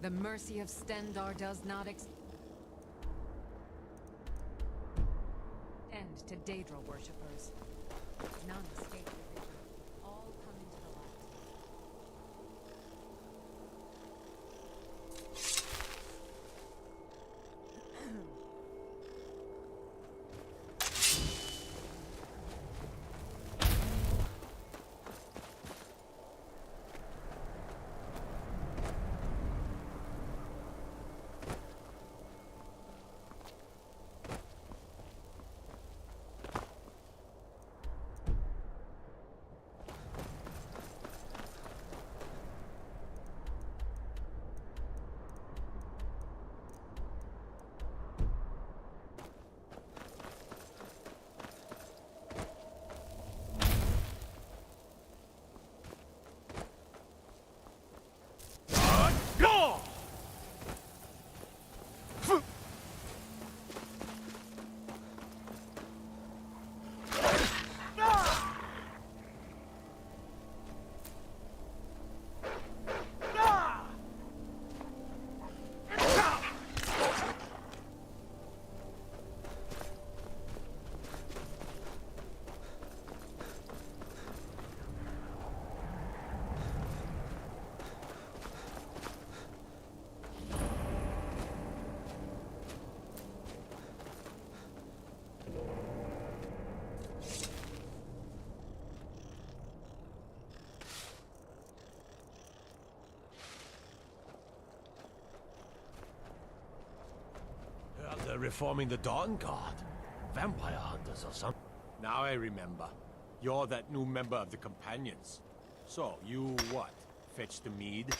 The mercy of Stendar does not end to Daedra worshippers. None escape the vision. All come into the light. They're reforming the Dawn Guard. Vampire hunters or something. Now I remember. You're that new member of the Companions. So, you what? Fetch the mead?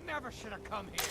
Never should have come here.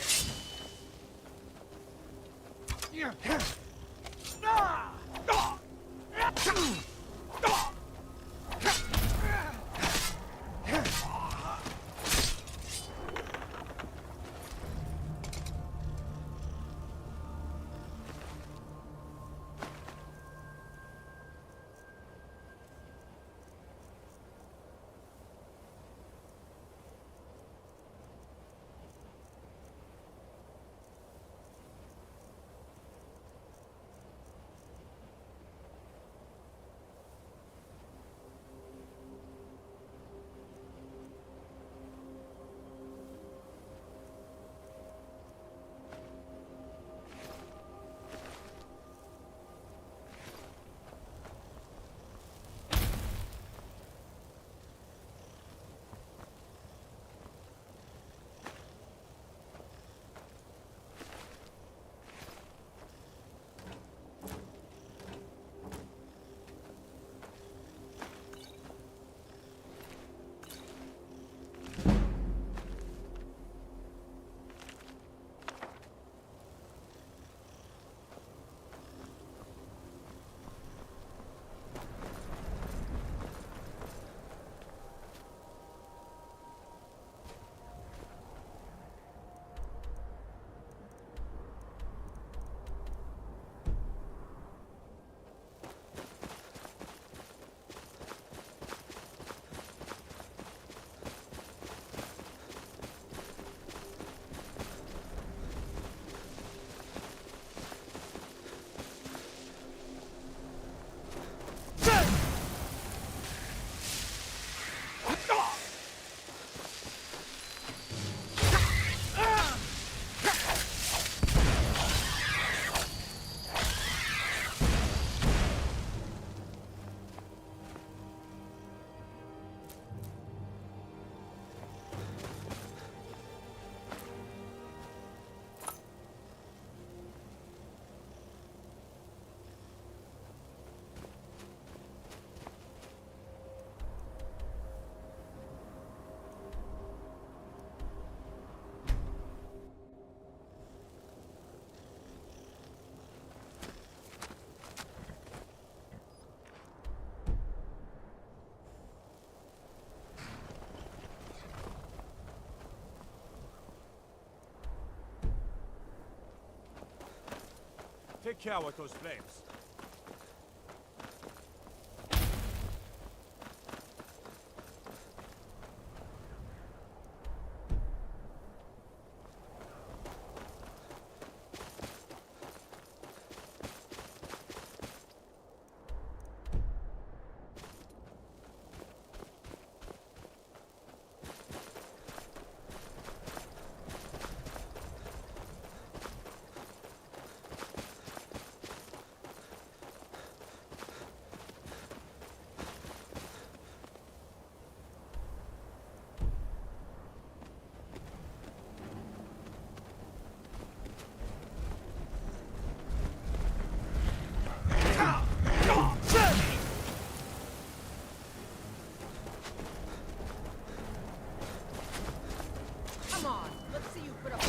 Take care with those flames. Come on, let's see you put up.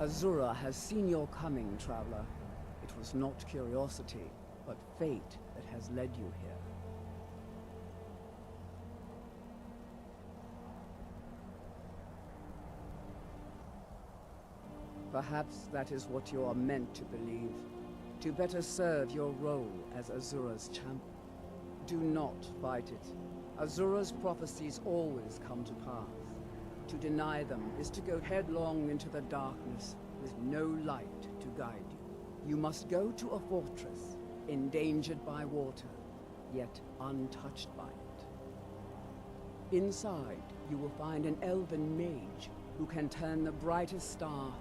Azura has seen your coming, traveler. It was not curiosity, but fate that has led you here. Perhaps that is what you are meant to believe, to better serve your role as Azura's champion. Do not fight it. Azura's prophecies always come to pass. To deny them is to go headlong into the darkness with no light to guide you. You must go to a fortress, endangered by water, yet untouched by it. Inside, you will find an elven mage who can turn the brightest star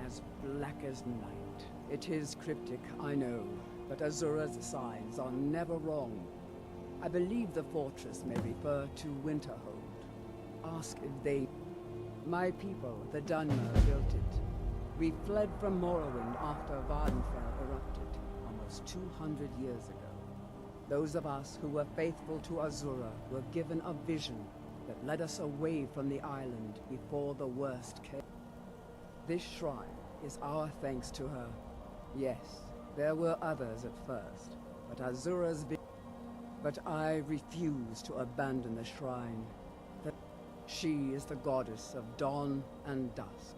as black as night. It is cryptic, I know, but Azura's signs are never wrong. I believe the fortress may refer to Winterhold. Ask if they... My people, the Dunmer, built it. We fled from Morrowind after Vardenfell erupted, almost 200 years ago. Those of us who were faithful to Azura were given a vision that led us away from the island before the worst came. This shrine is our thanks to her. Yes, there were others at first, but Azura's vision... But I refuse to abandon the shrine. She is the goddess of dawn and dusk.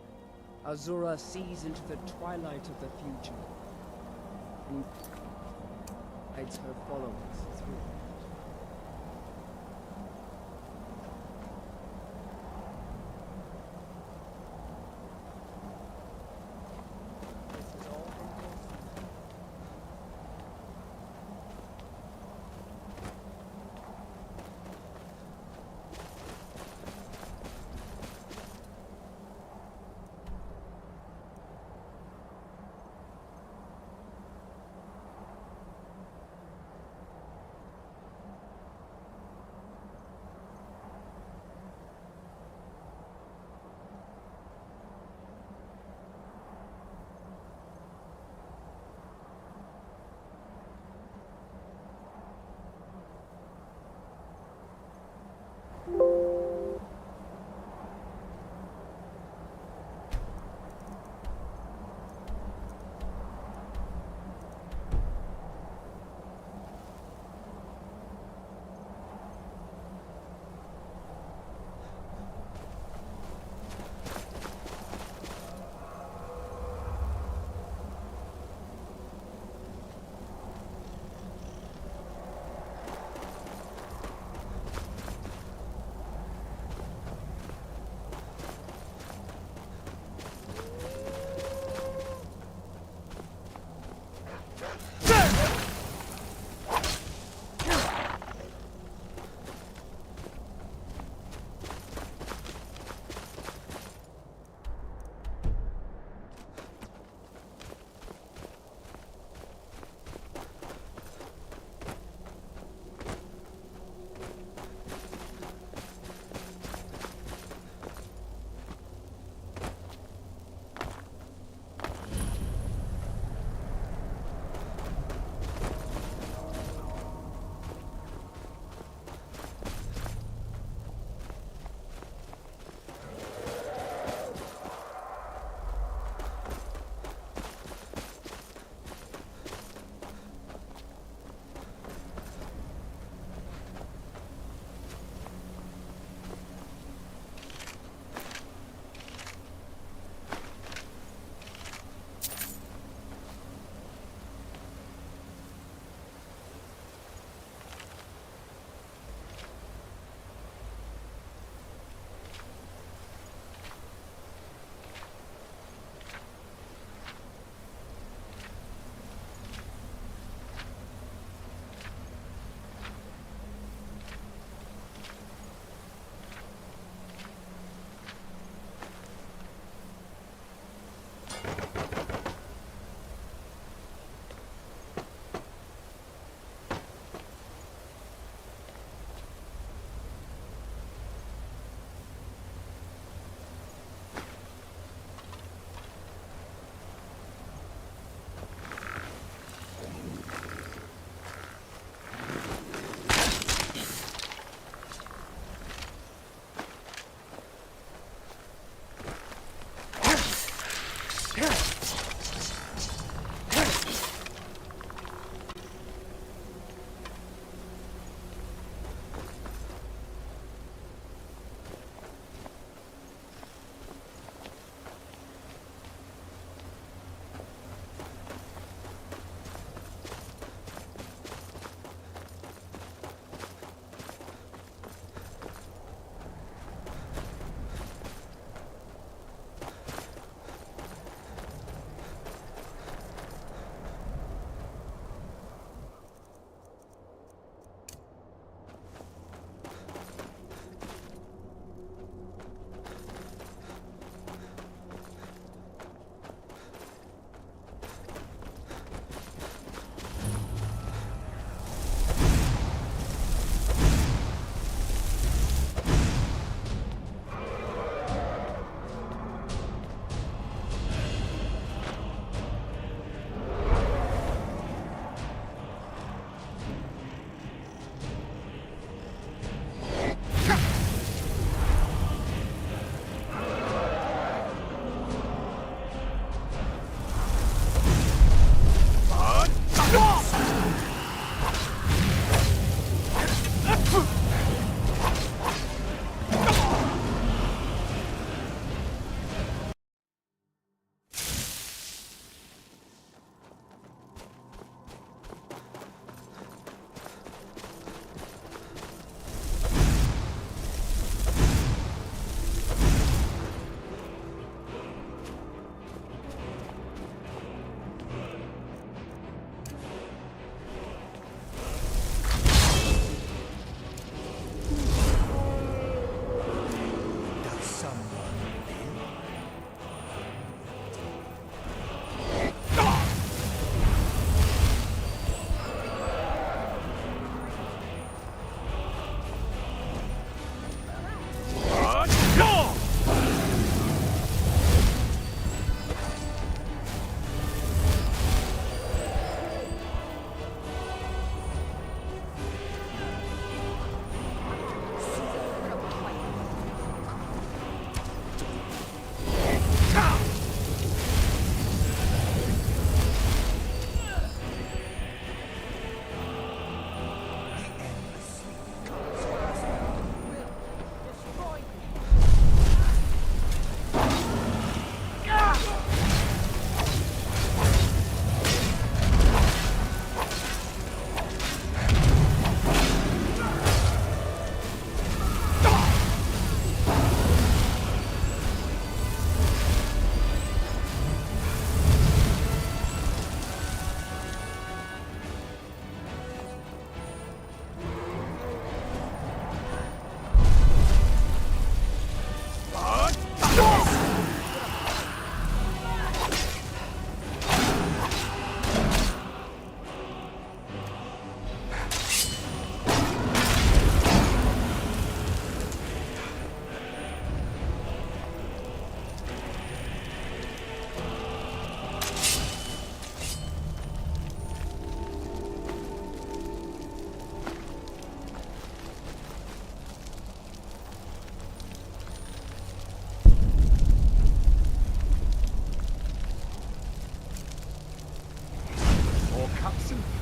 Azura sees into the twilight of the future and guides her followers through it.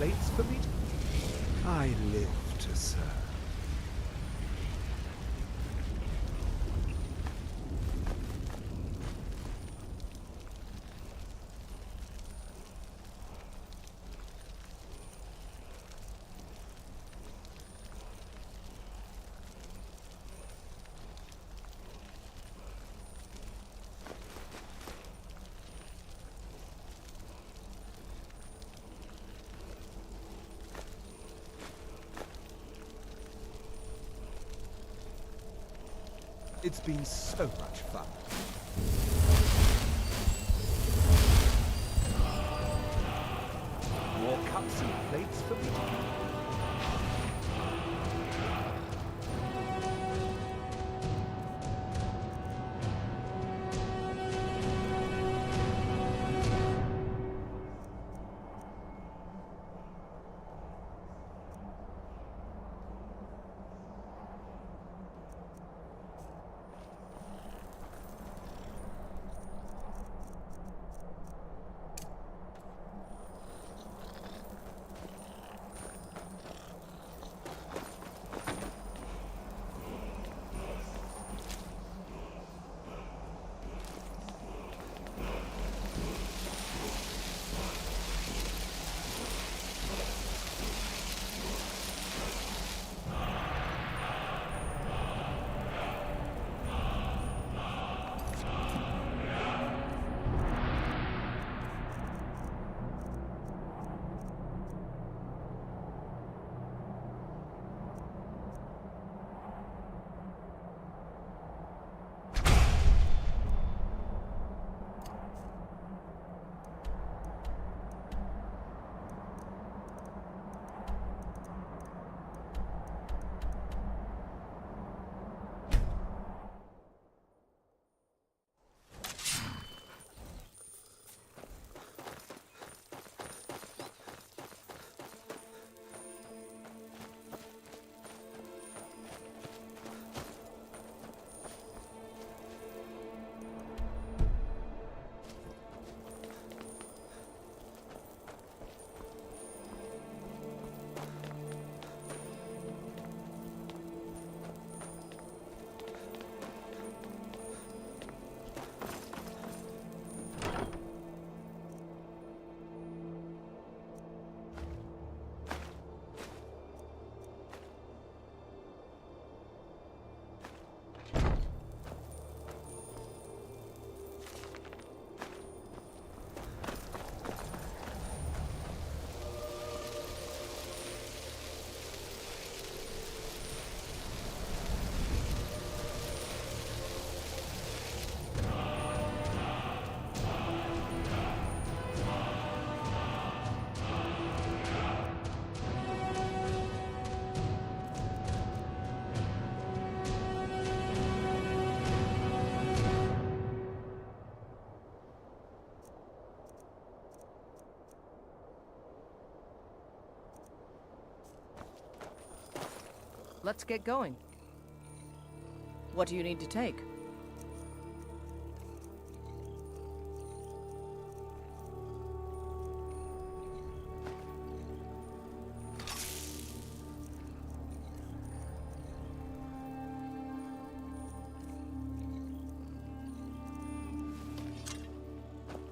plates for me? I live to serve. It's been so much fun. More cups and plates for me? Let's get going. What do you need to take?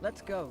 Let's go.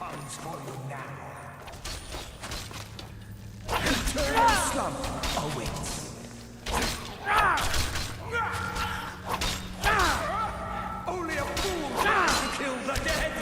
comes for you now. Eternal slumber awaits. Only a fool can kill the dead!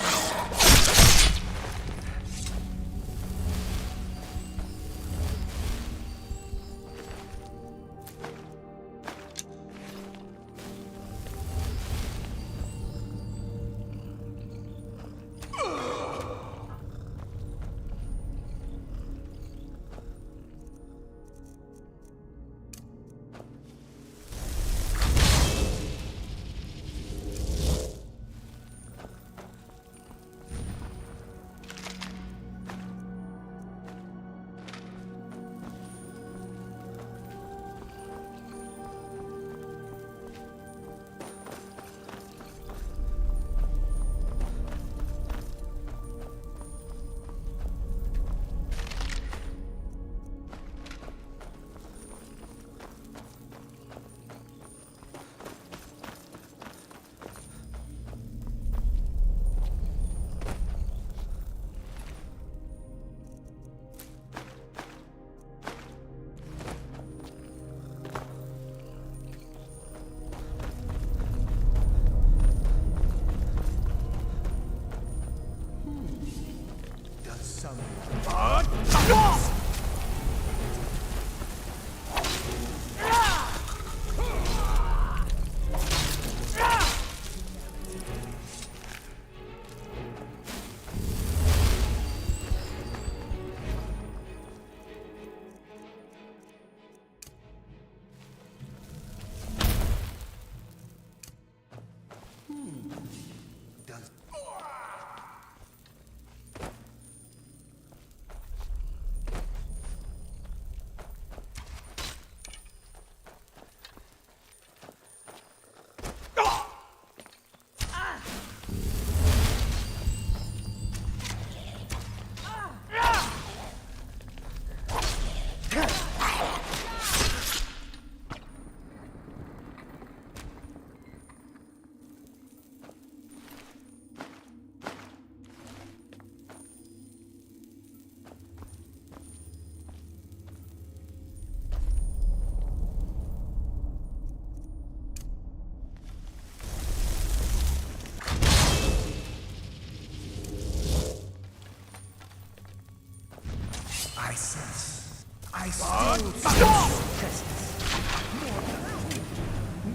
I still sense presence.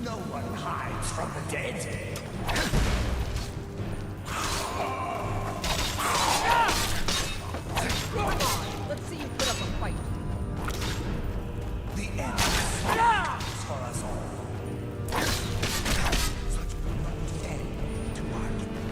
No one hides from the dead. Let's see you put up a fight. The end is for us all. Such a blunt end to argument.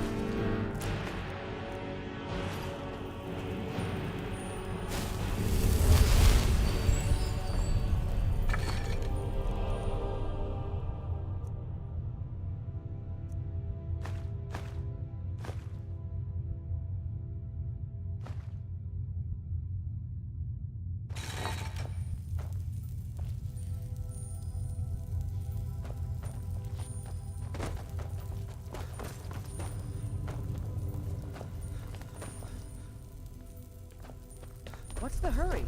What's the hurry?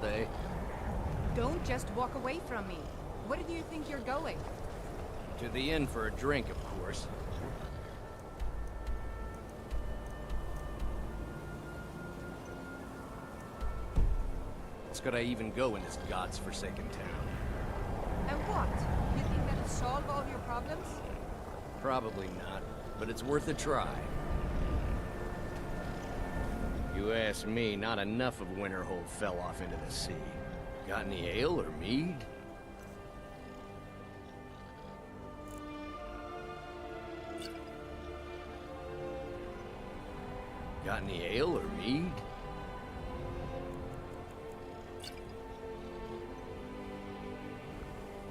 day. Don't just walk away from me. Where do you think you're going? To the inn for a drink, of course. It's could I even go in this god's-forsaken town? And what? You think that'll solve all your problems? Probably not, but it's worth a try. You ask me, not enough of Winterhold fell off into the sea. Got any ale or mead? Got any ale or mead?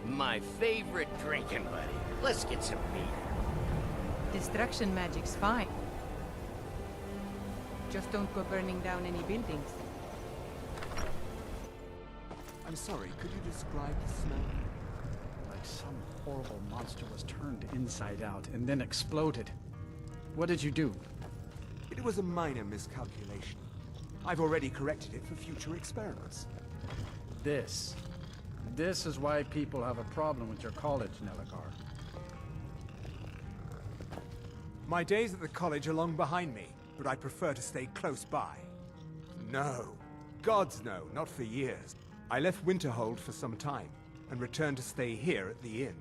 My favorite drinking buddy. Let's get some mead. Destruction magic's fine. Just don't go burning down any buildings. I'm sorry, could you describe the smell? Like some horrible monster was turned inside out and then exploded. What did you do? It was a minor miscalculation. I've already corrected it for future experiments. This is why people have a problem with your college, Nelagar. My days at the college are long behind me, but I prefer to stay close by. No. Gods no, not for years. I left Winterhold for some time, and returned to stay here at the inn.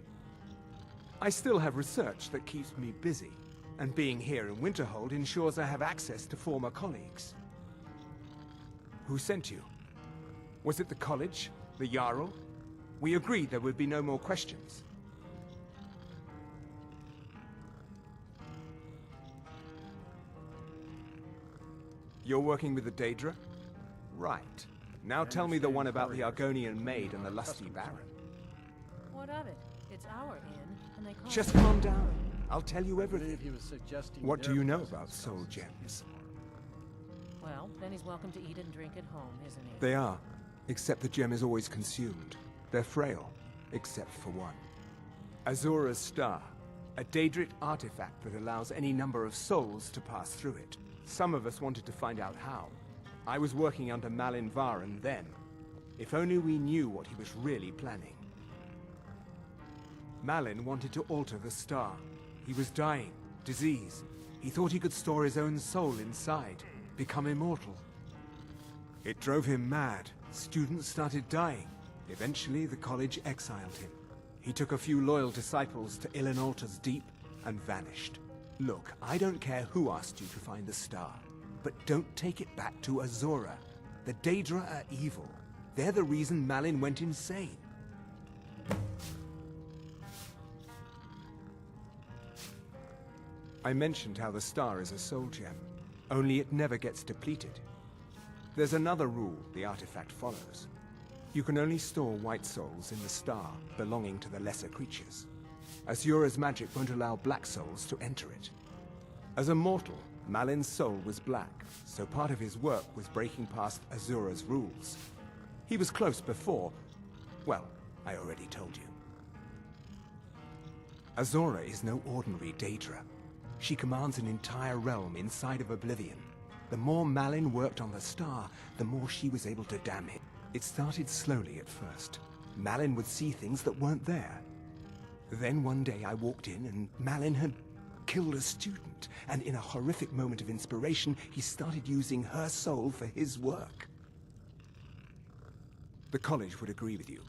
I still have research that keeps me busy, and being here in Winterhold ensures I have access to former colleagues. Who sent you? Was it the college? The Jarl? We agreed there would be no more questions. You're working with the Daedra? Right. Now tell me the one about the Argonian maid and the lusty baron. What of it? It's our inn, and they call Just it... calm down. I'll tell you I believe everything. he was suggesting What do their you know presence about soul gems? Well, then he's welcome to eat and drink at home, isn't he? They are, except the gem is always consumed. They're frail, except for one. Azura's Star, a Daedric artifact that allows any number of souls to pass through it. Some of us wanted to find out how. I was working under Malin Varen then. If only we knew what he was really planning. Malin wanted to alter the star. He was dying, disease. He thought he could store his own soul inside, become immortal. It drove him mad. Students started dying. Eventually, the college exiled him. He took a few loyal disciples to Ilinalta's Deep and vanished. Look, I don't care who asked you to find the star, but don't take it back to Azura. The Daedra are evil. They're the reason Malin went insane. I mentioned how the star is a soul gem, only it never gets depleted. There's another rule the artifact follows. You can only store white souls in the star belonging to the lesser creatures. Azura's magic won't allow black souls to enter it. As a mortal, Malin's soul was black, so part of his work was breaking past Azura's rules. He was close before. Well, I already told you. Azura is no ordinary Daedra. She commands an entire realm inside of Oblivion. The more Malin worked on the star, the more she was able to damn him. It started slowly at first. Malin would see things that weren't there. Then one day I walked in and Malin had killed a student, and in a horrific moment of inspiration, he started using her soul for his work. The college would agree with you,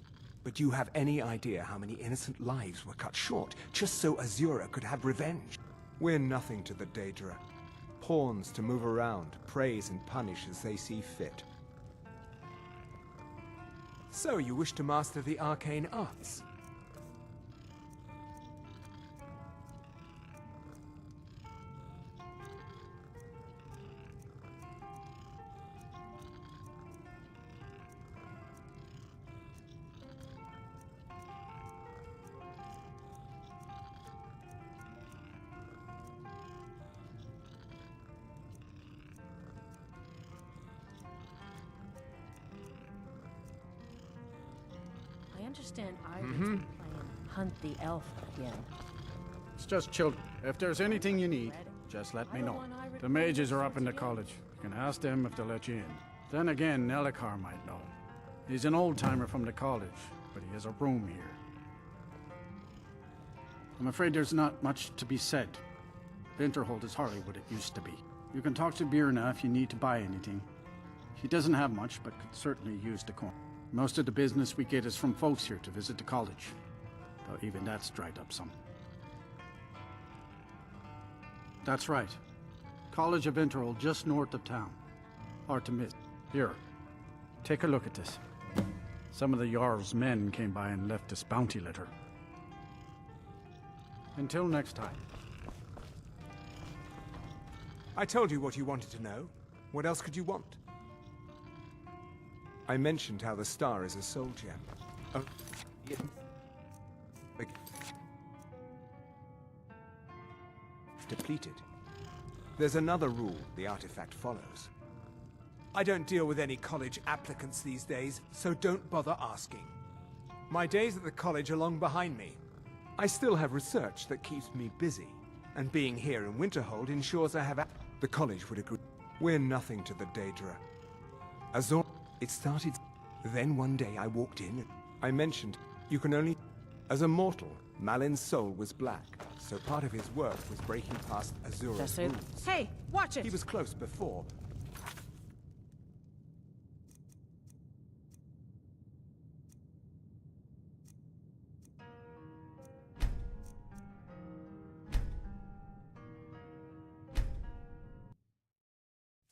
but do you have any idea how many innocent lives were cut short just so Azura could have revenge? We're nothing to the Daedra. Pawns to move around, praise and punish as they see fit. So you wish to master the arcane arts? I understand Ivan's been playing Hunt the Elf again. It's just children. If there's anything you need, just let me know. The mages are up in the college. You can ask them if they'll let you in. Then again, Nelagar might know. He's an old-timer from the college, but he has a room here. I'm afraid there's not much to be said. Winterhold is hardly what it used to be. You can talk to Birna if you need to buy anything. He doesn't have much, but could certainly use the coin. Most of the business we get is from folks here to visit the college, though even that's dried up some. That's right. College of Winterhold, just north of town. Hard to miss. Here, take a look at this. Some of the Jarl's men came by and left this bounty letter. Until next time. I told you what you wanted to know. What else could you want? I mentioned how the star is a soul gem. Oh, yeah. Depleted. There's another rule the artifact follows. I don't deal with any college applicants these days, so don't bother asking. My days at the college are long behind me. I still have research that keeps me busy, and being here in Winterhold ensures I have the college would agree. We're nothing to the Daedra. Azor, it started. Then one day I walked in. I mentioned, you can only... As a mortal, Malin's soul was black, so part of his work was breaking past Azura's That's it. rules. Hey, watch it! He was close before.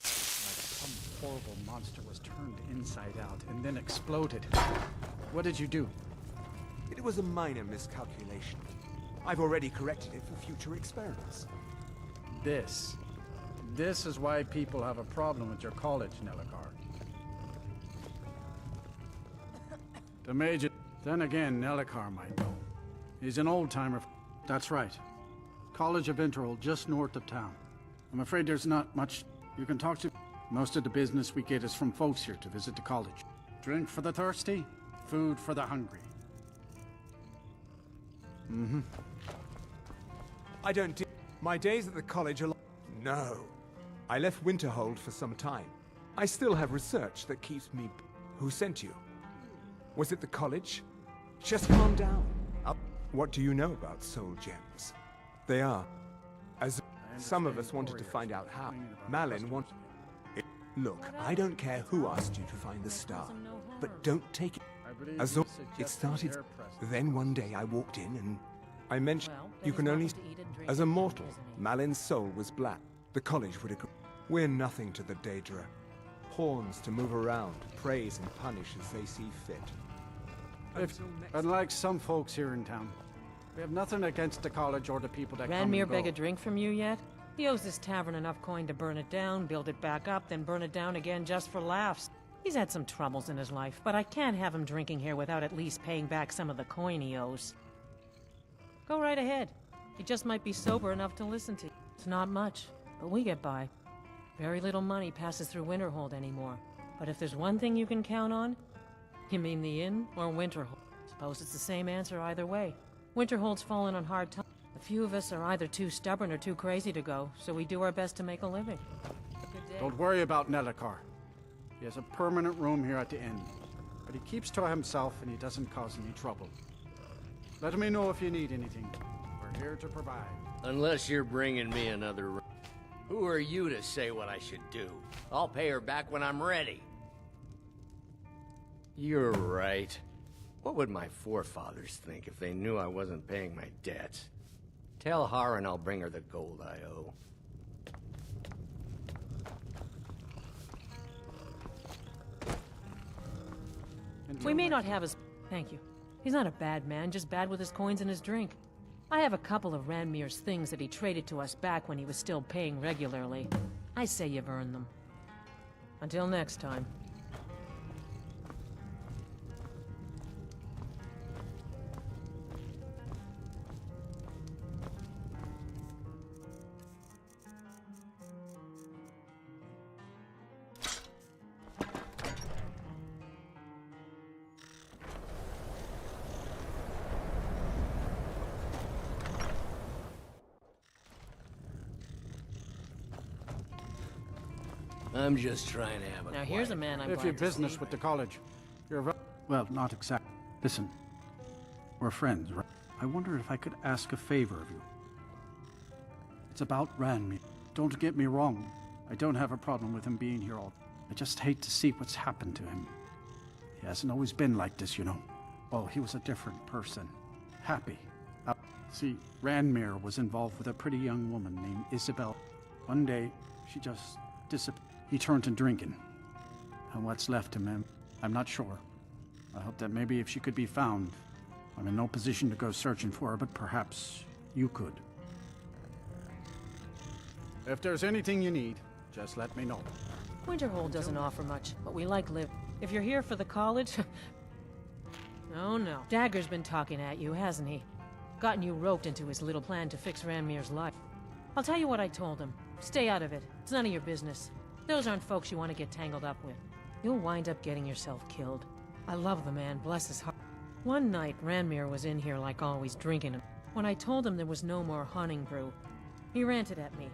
Some horrible monster was turned inside out and then exploded. What did you do? It was a minor miscalculation. I've already corrected it for future experiments. This is why people have a problem with your college, Nelligar. The Major... Then again, Nelligar might know. He's an old-timer. That's right. College of Winterhold, just north of town. I'm afraid there's not much you can talk to. Most of the business we get is from folks here to visit the college. Drink for the thirsty, food for the hungry. Mm-hmm. I don't do... My days at the college are... No. I left Winterhold for some time. I still have research that keeps me... Who sent you? Was it the college? Just calm down. What do you know about soul gems? They are... As some of us wanted to find out how. Malin want... Look, I don't care who asked you to find the star, but don't take it. As it started... Then one day I walked in and... I mentioned... Well, You can only... to eat and drink As a and mortal, isn't he? Malin's soul was black. The college would agree. We're nothing to the Daedra. Pawns to move around, praise and punish as they see fit. Unlike some folks here in town, we have nothing against the college or the people that come Ranmir and go. beg a drink from you yet? He owes this tavern enough coin to burn it down, build it back up, then burn it down again just for laughs. He's had some troubles in his life, but I can't have him drinking here without at least paying back some of the coin he owes. Go right ahead. He just might be sober enough to listen to you. It's not much, but we get by. Very little money passes through Winterhold anymore. But if there's one thing you can count on, you mean the inn or Winterhold? Suppose it's the same answer either way. Winterhold's fallen on hard times. A few of us are either too stubborn or too crazy to go, so we do our best to make a living. Good day. Don't worry about Nelligar. He has a permanent room here at the inn. But he keeps to himself and he doesn't cause any trouble. Let me know if you need anything. We're here to provide. Unless you're bringing me another... Who are you to say what I should do? I'll pay her back when I'm ready. You're right. What would my forefathers think if they knew I wasn't paying my debts? Tell Harren I'll bring her the gold I owe. We may not have his... Thank you. He's not a bad man, just bad with his coins and his drink. I have a couple of Ranmir's things that he traded to us back when he was still paying regularly. I say you've earned them. Until next time. I'm just trying to have a Now here's a quiet man I'm If glad you to business see. with the college, you're Well, not exactly. Listen, we're friends, right? I wonder if I could ask a favor of you. It's about Ranmir. Don't get me wrong. I don't have a problem with him being here all. I just hate to see what's happened to him. He hasn't always been like this, you know. Well, he was a different person. Happy. See, Ranmir was involved with a pretty young woman named Isabel. One day, she just disappeared. He turned to drinking. And what's left of him, I'm not sure. I hope that maybe if she could be found, I'm in no position to go searching for her, but perhaps you could. If there's anything you need, just let me know. Winterhold doesn't offer much, but we like live. If you're here for the college... Oh no. Dagger's been talking at you, hasn't he? Gotten you roped into his little plan to fix Ranmir's life. I'll tell you what I told him. Stay out of it. It's none of your business. Those aren't folks you want to get tangled up with. You'll wind up getting yourself killed. I love the man, bless his heart. One night, Ranmir was in here like always, drinking. When I told him there was no more hunting brew, he ranted at me.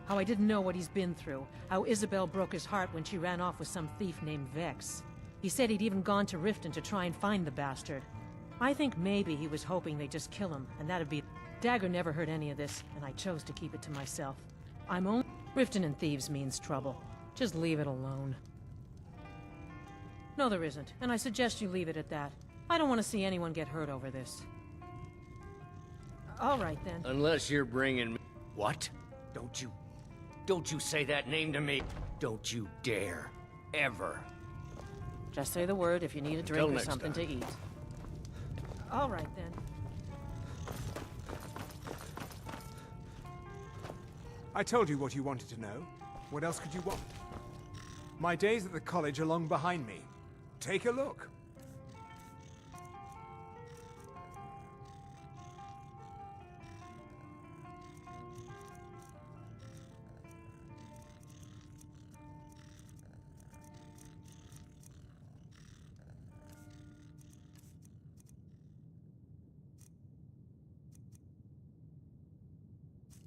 How I didn't know what he's been through. How Isabel broke his heart when she ran off with some thief named Vex. He said he'd even gone to Riften to try and find the bastard. I think maybe he was hoping they'd just kill him, and that'd be... Dagger never heard any of this, and I chose to keep it to myself. I'm only... Riften and thieves means trouble. Just leave it alone. No, there isn't, and I suggest you leave it at that. I don't want to see anyone get hurt over this. All right, then. Unless you're bringing me... What? Don't you say that name to me. Don't you dare. Ever. Just say the word if you need a drink or something to eat. All right, then. I told you what you wanted to know. What else could you want? My days at the college are long behind me. Take a look.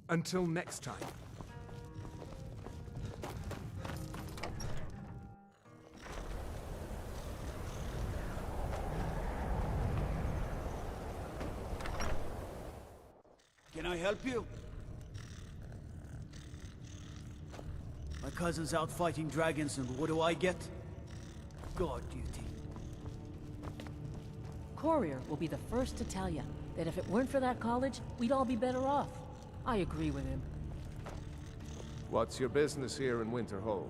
Until next time. Can I help you? My cousin's out fighting dragons, and what do I get? Guard duty. Courier will be the first to tell you that if it weren't for that college, we'd all be better off. I agree with him. What's your business here in Winterhold?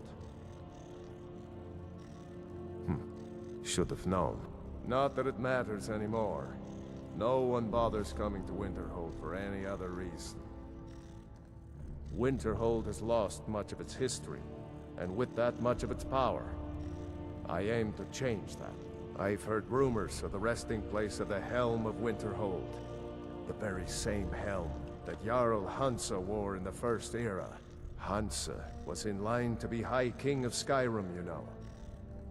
Should have known. Not that it matters anymore. No one bothers coming to Winterhold for any other reason. Winterhold has lost much of its history, and with that much of its power. I aim to change that. I've heard rumors of the resting place of the Helm of Winterhold. The very same helm that Jarl Hansa wore in the First Era. Hansa was in line to be High King of Skyrim, you know.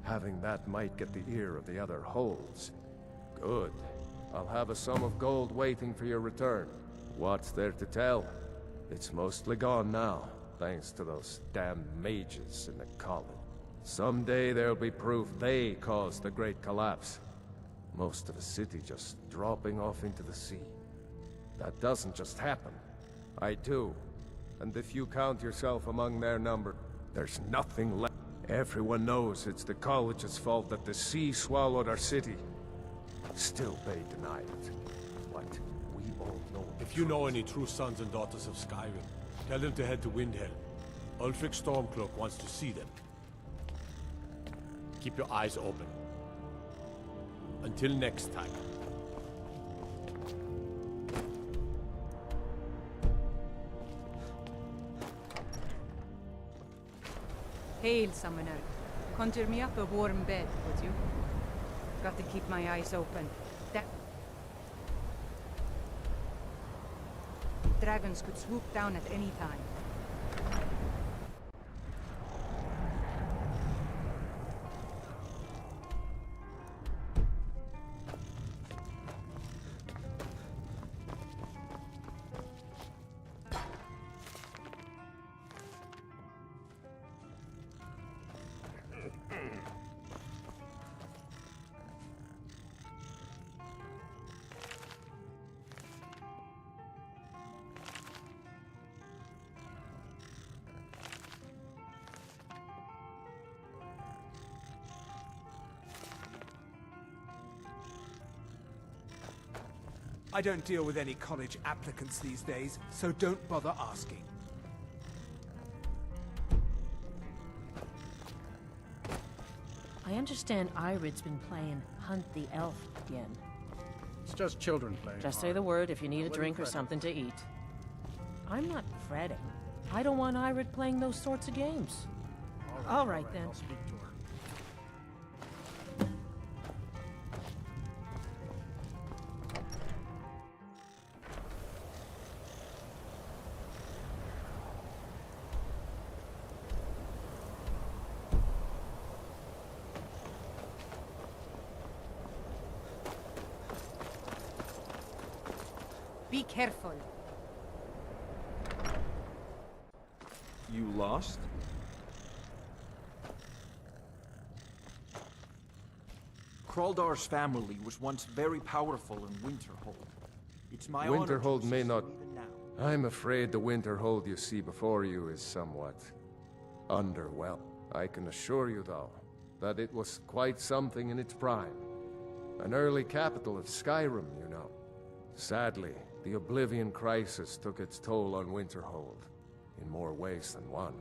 Having that might get the ear of the other holds. Good. I'll have a sum of gold waiting for your return. What's there to tell? It's mostly gone now, thanks to those damn mages in the college. Someday there'll be proof they caused the Great Collapse. Most of the city just dropping off into the sea. That doesn't just happen. I do. And if you count yourself among their number, there's nothing left. Everyone knows it's the college's fault that the sea swallowed our city. Still they deny it. But we all know the If you know truth. any true sons and daughters of Skyrim, tell them to head to Windhelm. Ulfric Stormcloak wants to see them. Keep your eyes open. Until next time. Hail, summoner. Conjure me up a warm bed, would you? Got to keep my eyes open. Dragons could swoop down at any time. I don't deal with any college applicants these days, so don't bother asking. I understand Irid's been playing Hunt the Elf again. It's just children playing. Just say the word if you need a drink or something to eat. I'm not fretting. I don't want Irid playing those sorts of games. All right then. I'll speak to her. Be careful. You lost? Kraldar's family was once very powerful in Winterhold. It's my honor to Winterhold may assist not... you even now. I'm afraid the Winterhold you see before you is somewhat... underwhelmed. I can assure you, though, that it was quite something in its prime. An early capital of Skyrim, you know. Sadly, the Oblivion Crisis took its toll on Winterhold, in more ways than one.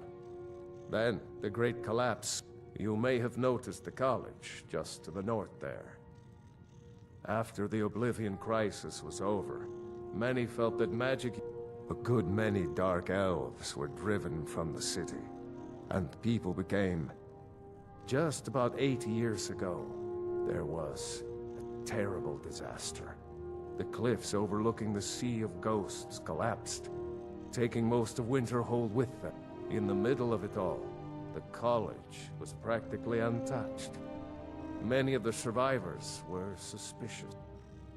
Then, the Great Collapse. You may have noticed the college, just to the north there. After the Oblivion Crisis was over, many felt that magic... A good many dark elves were driven from the city, and people became... Just about 80 years ago, there was a terrible disaster. The cliffs overlooking the Sea of Ghosts collapsed, taking most of Winterhold with them. In the middle of it all, the college was practically untouched. Many of the survivors were suspicious.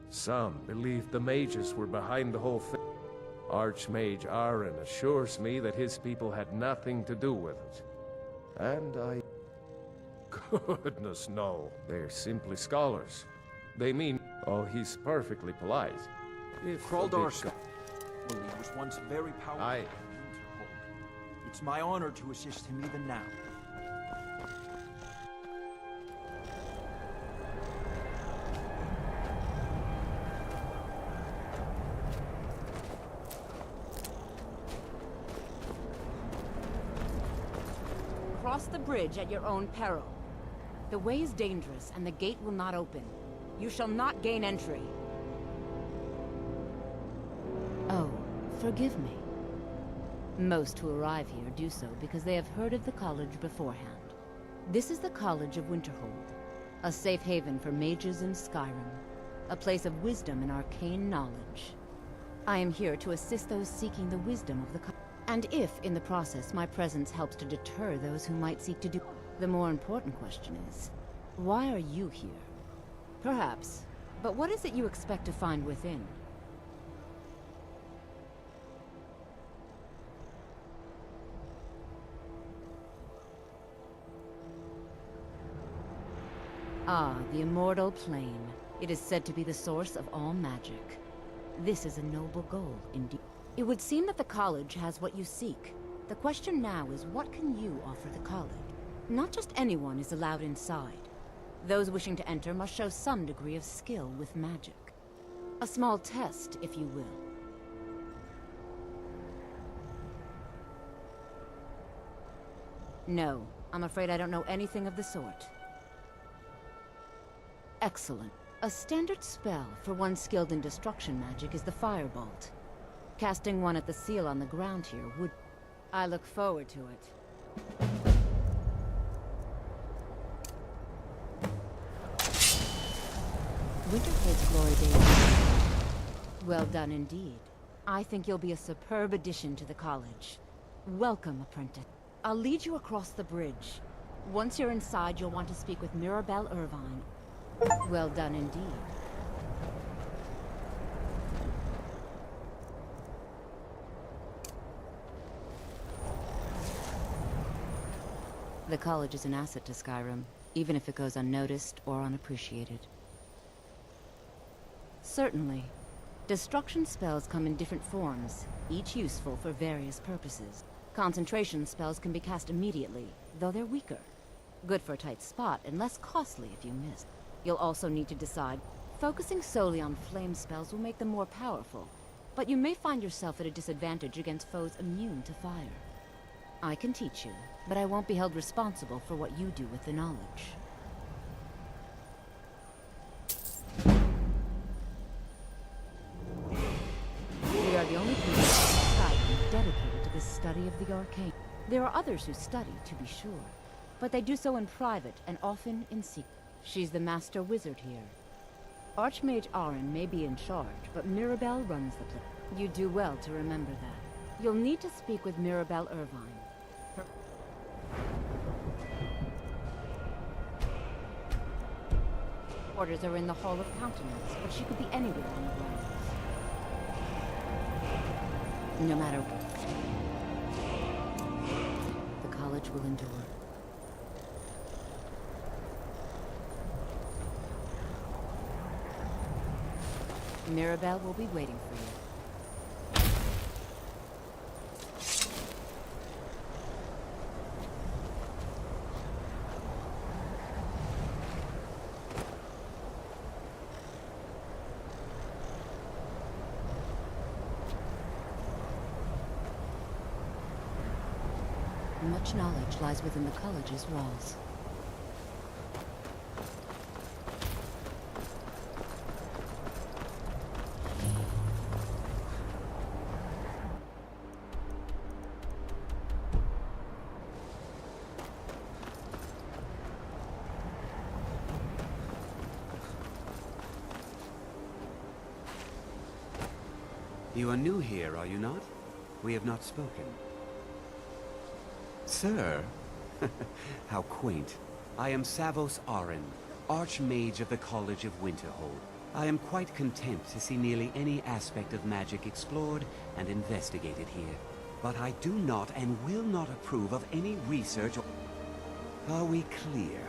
Some believed the mages were behind the whole thing. Archmage Aaron assures me that his people had nothing to do with it. And I... Goodness no, they're simply scholars. They mean... Oh, he's perfectly polite. If Kraldar's family was once very powerful Aye. in Winterhold. It's my honor to assist him even now. Cross the bridge at your own peril. The way is dangerous, and the gate will not open. You shall not gain entry. Oh, forgive me. Most who arrive here do so because they have heard of the college beforehand. This is the College of Winterhold, a safe haven for mages in Skyrim, a place of wisdom and arcane knowledge. I am here to assist those seeking the wisdom of the college. And if, in the process, my presence helps to deter those who might seek to do... The more important question is, why are you here? Perhaps. But what is it you expect to find within? Ah, the Immortal Plane. It is said to be the source of all magic. This is a noble goal, indeed. It would seem that the college has what you seek. The question now is, what can you offer the college? Not just anyone is allowed inside. Those wishing to enter must show some degree of skill with magic. A small test, if you will. No, I'm afraid I don't know anything of the sort. Excellent. A standard spell for one skilled in destruction magic is the Firebolt. Casting one at the seal on the ground here would... I look forward to it. Winterhold's glory days. Well done indeed. I think you'll be a superb addition to the college. Welcome, apprentice. I'll lead you across the bridge. Once you're inside, you'll want to speak with Mirabelle Irvine. Well done indeed. The college is an asset to Skyrim, even if it goes unnoticed or unappreciated. Certainly. Destruction spells come in different forms, each useful for various purposes. Concentration spells can be cast immediately, though they're weaker. Good for a tight spot, and less costly if you miss. You'll also need to decide, Focusing solely on flame spells will make them more powerful, but you may find yourself at a disadvantage against foes immune to fire. I can teach you, but I won't be held responsible for what you do with the knowledge. We are the only people in Skyrim dedicated to the study of the arcane. There are others who study, to be sure, but they do so in private and often in secret. She's the master wizard here. Archmage Arin may be in charge, but Mirabelle runs the place. You do well to remember that. You'll need to speak with Mirabelle Irvine. Her orders are in the Hall of Countenance, but she could be anywhere on the grounds. No matter what, the college will endure. Mirabelle will be waiting for you. Much knowledge lies within the college's walls. You are new here, are you not? We have not spoken. Sir? How quaint. I am Savos Arin, Archmage of the College of Winterhold. I am quite content to see nearly any aspect of magic explored and investigated here. But I do not and will not approve of any research or... Are we clear?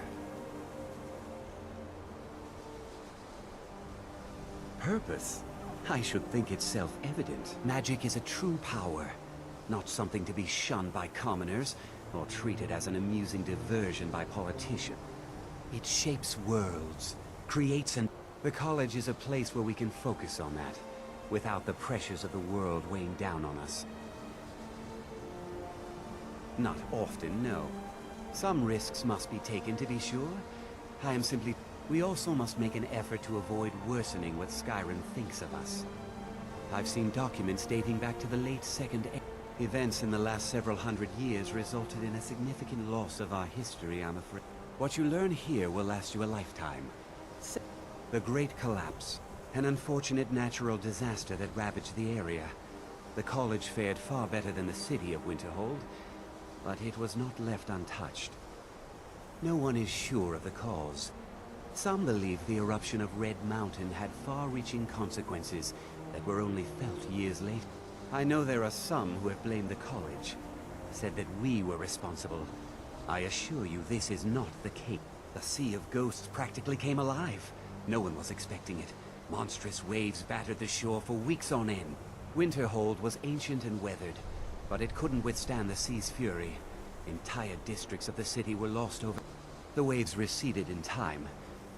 Purpose? I should think it's self-evident. Magic is a true power, not something to be shunned by commoners, or treated as an amusing diversion by politicians. It shapes worlds, creates an... The college is a place where we can focus on that, without the pressures of the world weighing down on us. Not often, no. Some risks must be taken, to be sure. I am simply... We also must make an effort to avoid worsening what Skyrim thinks of us. I've seen documents dating back to the late Second Age. Events in the last several hundred years resulted in a significant loss of our history, I'm afraid. What you learn here will last you a lifetime. The Great Collapse, an unfortunate natural disaster that ravaged the area. The college fared far better than the city of Winterhold, but it was not left untouched. No one is sure of the cause. Some believe the eruption of Red Mountain had far-reaching consequences that were only felt years later. I know there are some who have blamed the college, said that we were responsible. I assure you this is not the case. The Sea of Ghosts practically came alive. No one was expecting it. Monstrous waves battered the shore for weeks on end. Winterhold was ancient and weathered, but it couldn't withstand the sea's fury. Entire districts of the city were lost over... The waves receded in time,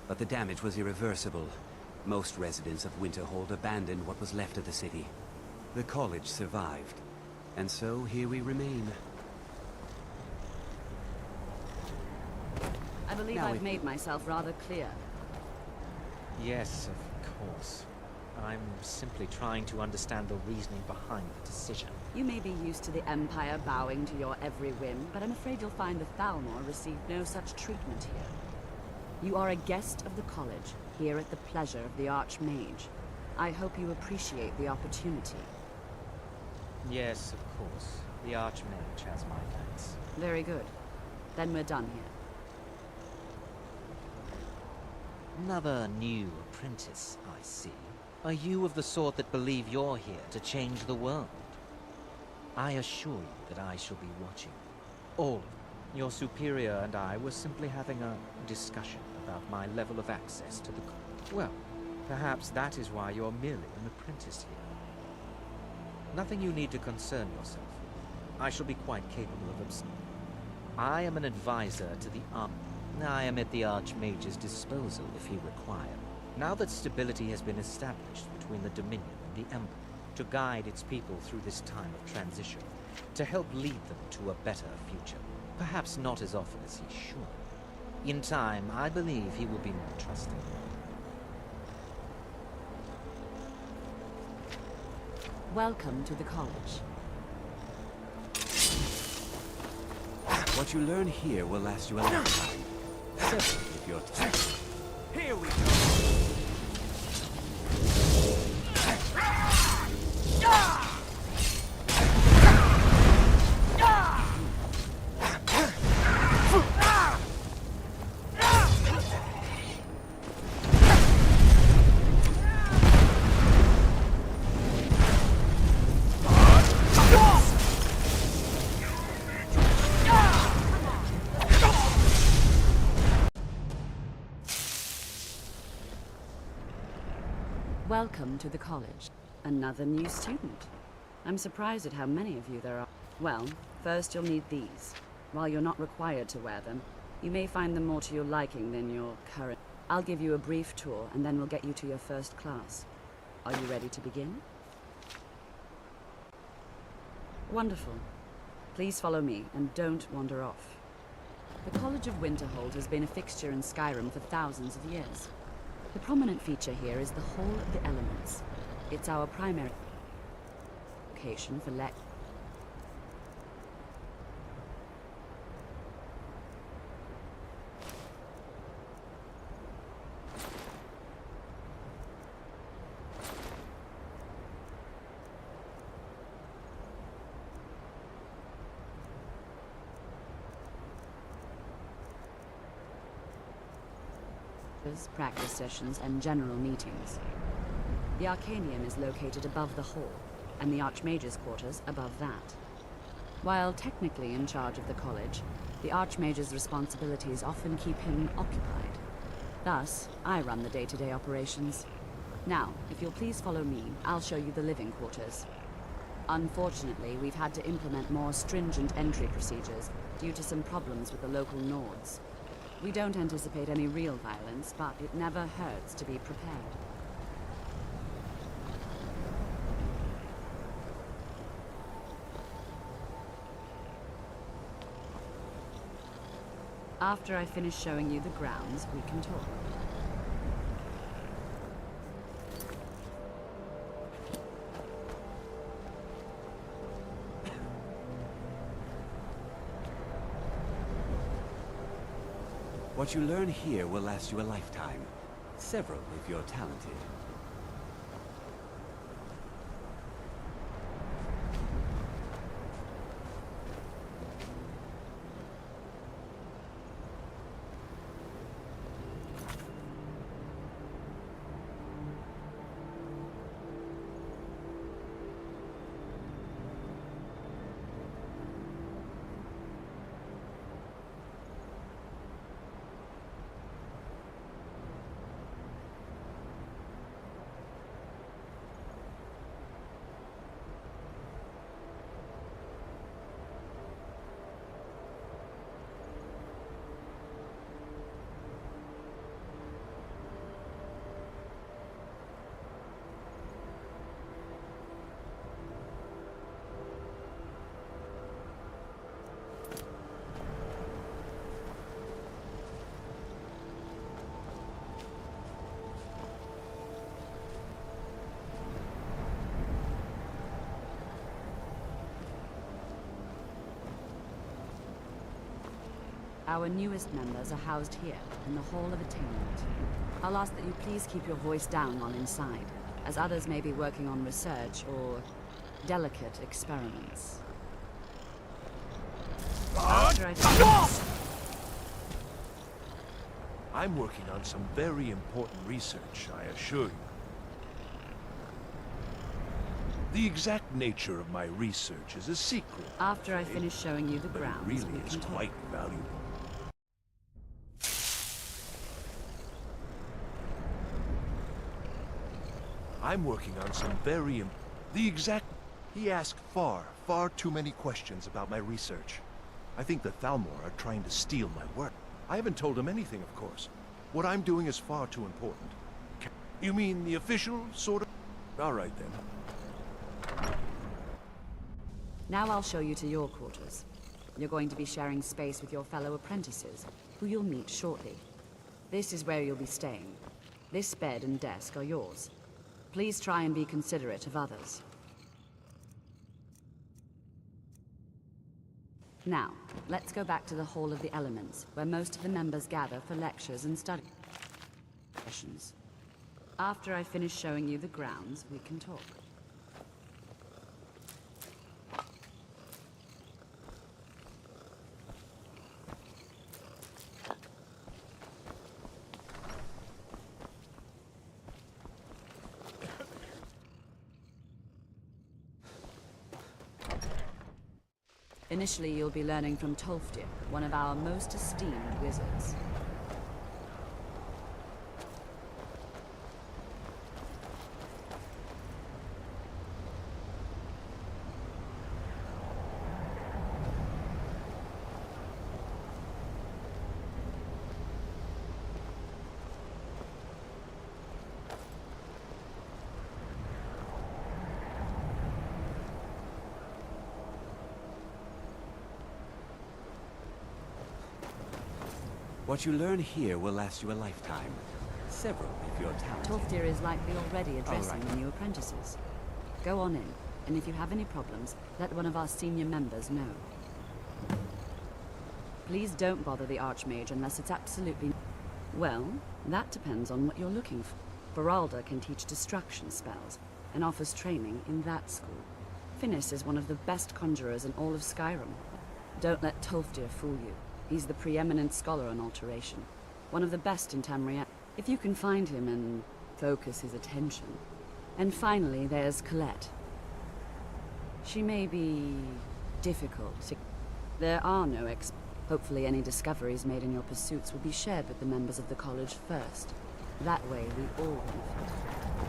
but the damage was irreversible. Most residents of Winterhold abandoned what was left of the city. The college survived, and so here we remain. I believe I've made myself rather clear. Yes, of course. I'm simply trying to understand the reasoning behind the decision. You may be used to the Empire bowing to your every whim, but I'm afraid you'll find the Thalmor received no such treatment here. You are a guest of the college, here at the pleasure of the Archmage. I hope you appreciate the opportunity. Yes, of course. The Archmage has my thanks. Very good. Then we're done here. Another new apprentice, I see. Are you of the sort that believe you're here to change the world? I assure you that I shall be watching. All of you. Your superior and I were simply having a discussion about my level of access to the... Well, perhaps that is why you're merely an apprentice here. Nothing you need to concern yourself with. I shall be quite capable of I am an advisor to the I am at the Archmage's disposal if he require. Now that stability has been established between the Dominion and the Empire, to guide its people through this time of transition, to help lead them to a better future, perhaps not as often as he should. In time, I believe he will be more trusting. Welcome to the college. What you learn here will last you a lifetime. Several if you're talented. Here we go. Welcome to the college. Another new student. I'm surprised at how many of you there are. Well, first you'll need these. While you're not required to wear them, you may find them more to your liking than your current. I'll give you a brief tour, and then we'll get you to your first class. Are you ready to begin? Wonderful. Please follow me, and don't wander off. The College of Winterhold has been a fixture in Skyrim for thousands of years. The prominent feature here is the Hall of the Elements. It's our primary location for practice sessions, and general meetings. The Arcanium is located above the hall, and the Archmage's quarters above that. While technically in charge of the college, the Archmage's responsibilities often keep him occupied. Thus, I run the day-to-day operations. Now, if you'll please follow me, I'll show you the living quarters. Unfortunately, we've had to implement more stringent entry procedures due to some problems with the local Nords. We don't anticipate any real violence, but it never hurts to be prepared. After I finish showing you the grounds, we can talk. What you learn here will last you a lifetime. Several if you're talented. Our newest members are housed here, in the Hall of Attainment. I'll ask that you please keep your voice down while inside, as others may be working on research or delicate experiments. I'm working on some very important research, I assure you. The exact nature of my research is a secret. After I finish showing you the But grounds, it really we is can talk. quite valuable. I'm working on some very the exact... He asked far too many questions about my research. I think the Thalmor are trying to steal my work. I haven't told him anything, of course. What I'm doing is far too important. You mean the official sort of... All right, then. Now I'll show you to your quarters. You're going to be sharing space with your fellow apprentices, who you'll meet shortly. This is where you'll be staying. This bed and desk are yours. Please try and be considerate of others. Now, let's go back to the Hall of the Elements, where most of the members gather for lectures and study sessions. After I finish showing you the grounds, we can talk. Initially, you'll be learning from Tolfdir, one of our most esteemed wizards. What you learn here will last you a lifetime. Several if you're talented. Tolfdir is likely already addressing All right. the new apprentices. Go on in, and if you have any problems, let one of our senior members know. Please don't bother the Archmage unless it's absolutely... Well, that depends on what you're looking for. Baralda can teach destruction spells, and offers training in that school. Finis is one of the best conjurers in all of Skyrim. Don't let Tolfdir fool you. He's the preeminent scholar on alteration. One of the best in Tamriel. If you can find him and focus his attention. And finally, there's Colette. She may be difficult. There are no Hopefully any discoveries made in your pursuits will be shared with the members of the college first. That way we all benefit.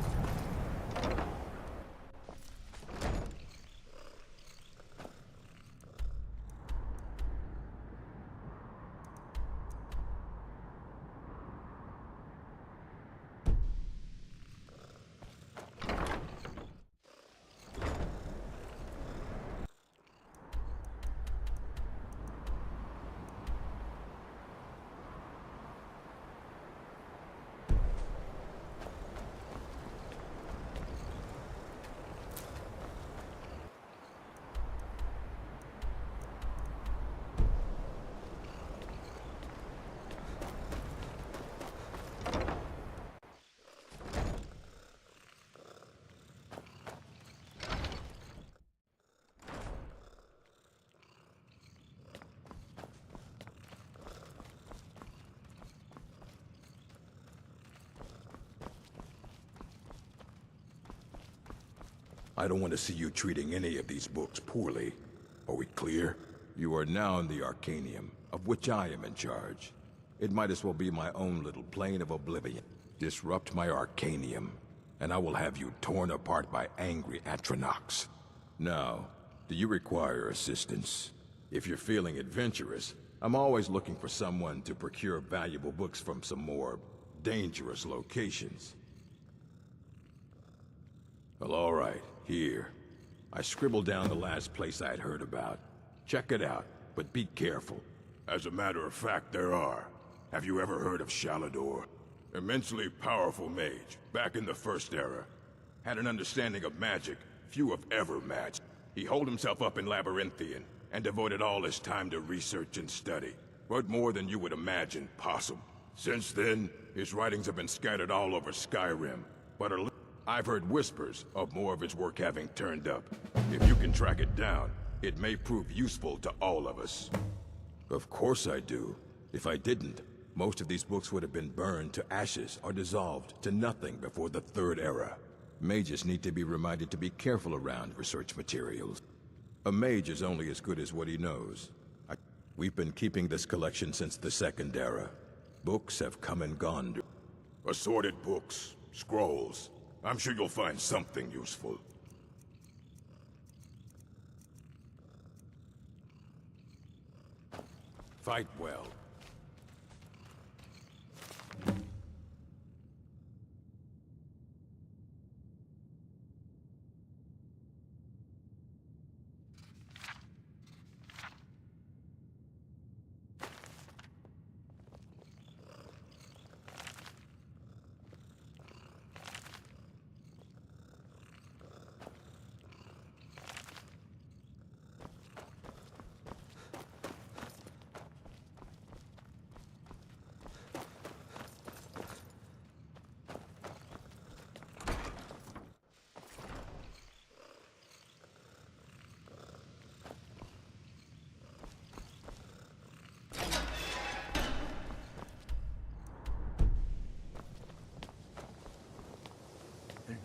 I don't want to see you treating any of these books poorly. Are we clear? You are now in the Arcanium, of which I am in charge. It might as well be my own little plane of oblivion. Disrupt my Arcanium, and I will have you torn apart by angry Atronachs. Now, do you require assistance? If you're feeling adventurous, I'm always looking for someone to procure valuable books from some more dangerous locations. Well, all right. Here. I scribbled down the last place I'd heard about. Check it out, but be careful. As a matter of fact, there are. Have you ever heard of Shalador? Immensely powerful mage, back in the First Era. Had an understanding of magic few have ever matched. He holed himself up in Labyrinthian, and devoted all his time to research and study. But more than you would imagine possible. Since then, his writings have been scattered all over Skyrim, but I've heard whispers of more of his work having turned up. If you can track it down, it may prove useful to all of us. Of course I do. If I didn't, most of these books would have been burned to ashes or dissolved to nothing before the Third Era. Mages need to be reminded to be careful around research materials. A mage is only as good as what he knows. We've been keeping this collection since the Second Era. Books have come and gone. Assorted books, scrolls. I'm sure you'll find something useful. Fight well.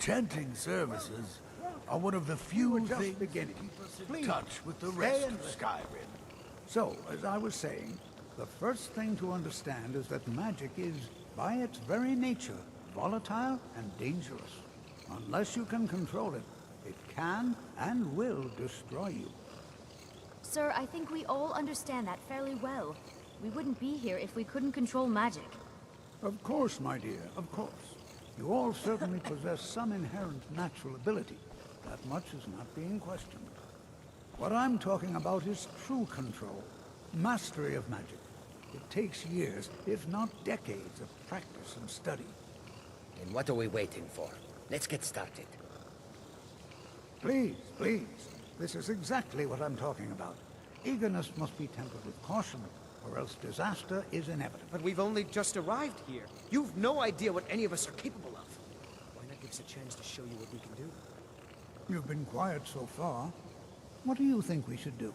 Enchanting services are one of the few things that keep us in touch with the rest of Skyrim. So, as I was saying, the first thing to understand is that magic is, by its very nature, volatile and dangerous. Unless you can control it, it can and will destroy you. Sir, I think we all understand that fairly well. We wouldn't be here if we couldn't control magic. Of course, my dear, of course. You all certainly possess some inherent natural ability. That much is not being questioned. What I'm talking about is true control, mastery of magic. It takes years, if not decades, of practice and study. And what are we waiting for? Let's get started. Please, please. This is exactly what I'm talking about. Eagerness must be tempered with caution, or else disaster is inevitable. But we've only just arrived here. You've no idea what any of us are capable of. Why not give us a chance to show you what we can do? You've been quiet so far. What do you think we should do?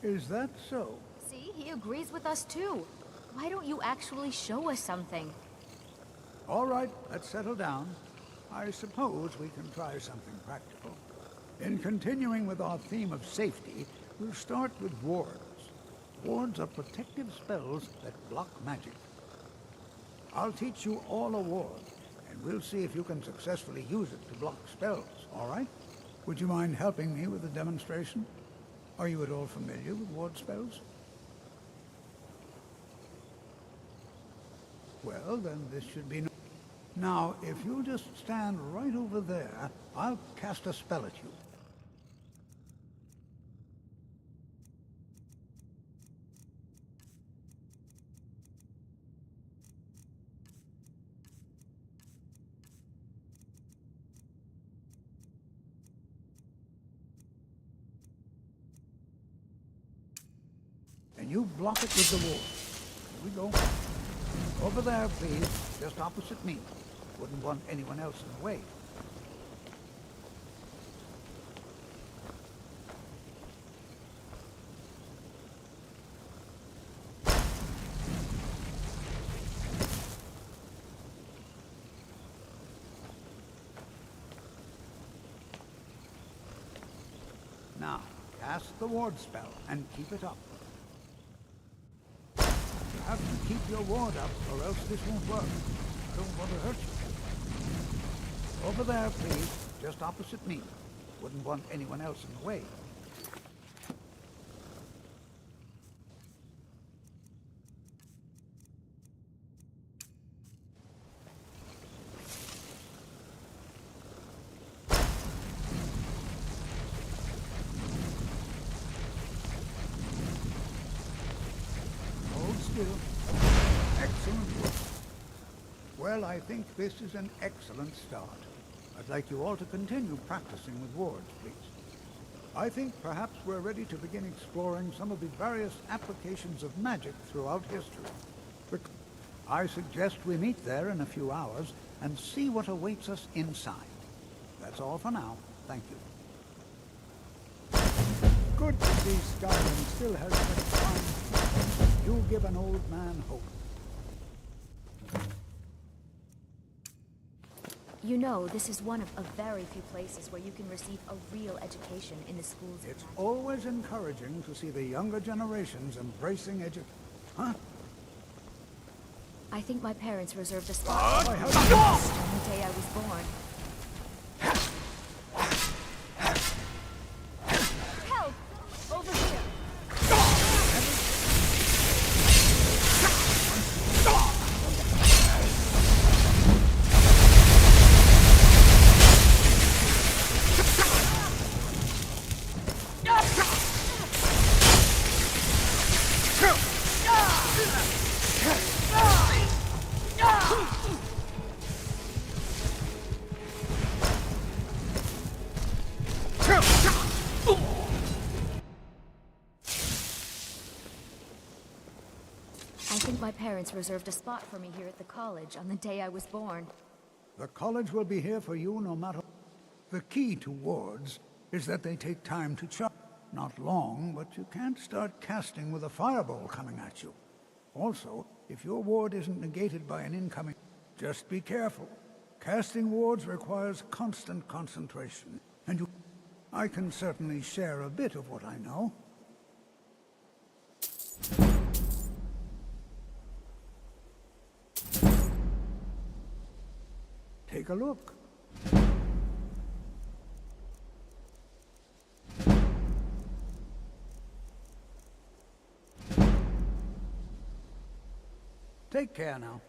Is that so? See, he agrees with us too. Why don't you actually show us something? All right, let's settle down. I suppose we can try something practical. In continuing with our theme of safety, we'll start with wards. Wards are protective spells that block magic. I'll teach you all a ward, and we'll see if you can successfully use it to block spells, all right? Would you mind helping me with the demonstration? Are you at all familiar with ward spells? Well, then this should be... Now, if you'll just stand right over there, I'll cast a spell at you. And you block it with the ward. Here we go. Over there, please. Just opposite me. Wouldn't want anyone else in the way. Now, cast the ward spell and keep it up. You have to keep your ward up, or else this won't work. I don't want to hurt you. Over there, please. Just opposite me. Wouldn't want anyone else in the way. Hold still. Excellent work. Well, I think this is an excellent start. I'd like you all to continue practicing with wards, please. I think perhaps we're ready to begin exploring some of the various applications of magic throughout history. I suggest we meet there in a few hours and see what awaits us inside. That's all for now. Thank you. Good to see Skyrim still has such fine people. You give an old man hope. You know, this is one of a very few places where you can receive a real education in the schools. It's always encouraging to see the younger generations embracing Huh? I think my parents reserved a spot for me on the day I was born. Help! Over here! I think my parents reserved a spot for me here at the college on the day I was born. The college will be here for you no matter... The key to wards is that they take time to charge. Not long, but you can't start casting with a fireball coming at you. Also, if your ward isn't negated by an incoming... Just be careful. Casting wards requires constant concentration, and I can certainly share a bit of what I know. Take a look. Take care now.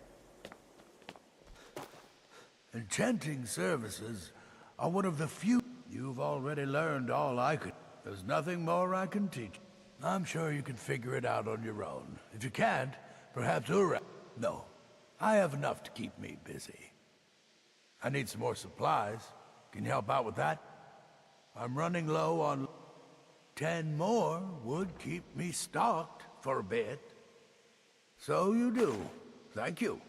Enchanting services are one of the few... You've already learned all I could. There's nothing more I can teach. I'm sure you can figure it out on your own. If you can't, perhaps Ura... No, I have enough to keep me busy. I need some more supplies. Can you help out with that? I'm running low on... 10 more would keep me stocked for a bit. So you do. Thank you.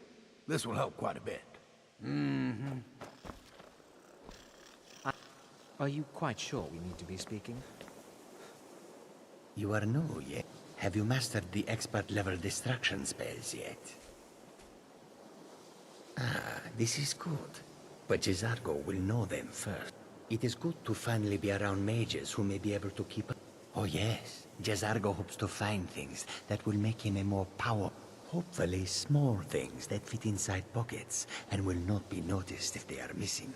This will help quite a bit. Mm-hmm. Are you quite sure we need to be speaking? You are new yet. Have you mastered the expert-level distraction spells yet? Ah, this is good. But Jizargo will know them first. It is good to finally be around mages who may be able to keep up. Oh yes, Jizargo hopes to find things that will make him a more powerful. Hopefully small things that fit inside pockets and will not be noticed if they are missing.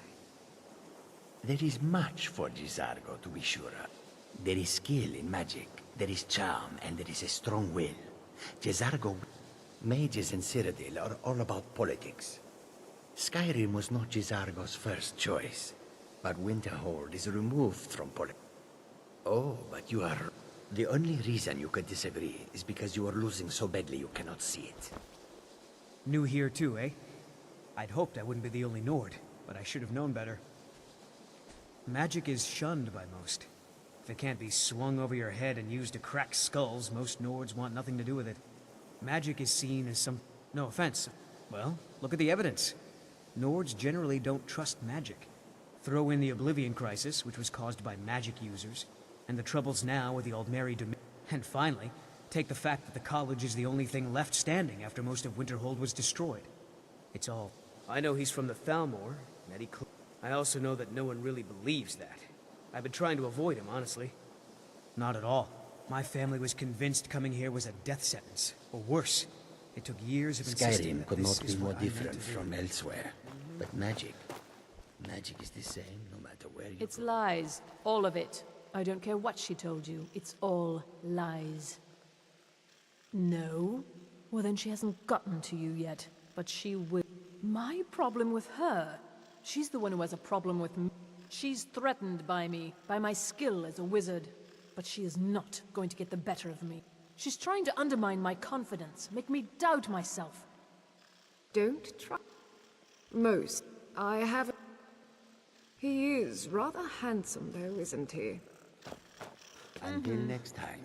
There is much for Jizargo to be sure of. There is skill in magic, there is charm, and there is a strong will. Jizargo... Mages and Cyrodiil are all about politics. Skyrim was not Jizargo's first choice, but Winterhold is removed from politics. Oh, but you are... The only reason you could disagree is because you are losing so badly you cannot see it. New here too, eh? I'd hoped I wouldn't be the only Nord, but I should have known better. Magic is shunned by most. If it can't be swung over your head and used to crack skulls, most Nords want nothing to do with it. Magic is seen as some... No offense. Well, look at the evidence. Nords generally don't trust magic. Throw in the Oblivion Crisis, which was caused by magic users, and the troubles now with the Aldmeri Domain. And finally, take the fact that the college is the only thing left standing after most of Winterhold was destroyed. It's all... I know he's from the Thalmor, that he... I also know that no one really believes that. I've been trying to avoid him, honestly. Not at all. My family was convinced coming here was a death sentence, or worse. It took years of insisting that Skyrim could this not is be more what I meant different to do. from elsewhere. But magic is the same no matter where you It's go. lies. All of it. I don't care what she told you. It's all lies. No? Well, then she hasn't gotten to you yet. But she will. My problem with her? She's the one who has a problem with me. She's threatened by me, by my skill as a wizard. But she is not going to get the better of me. She's trying to undermine my confidence, make me doubt myself. Don't try. Most. I haven't... He is rather handsome, though, isn't he? Until next time.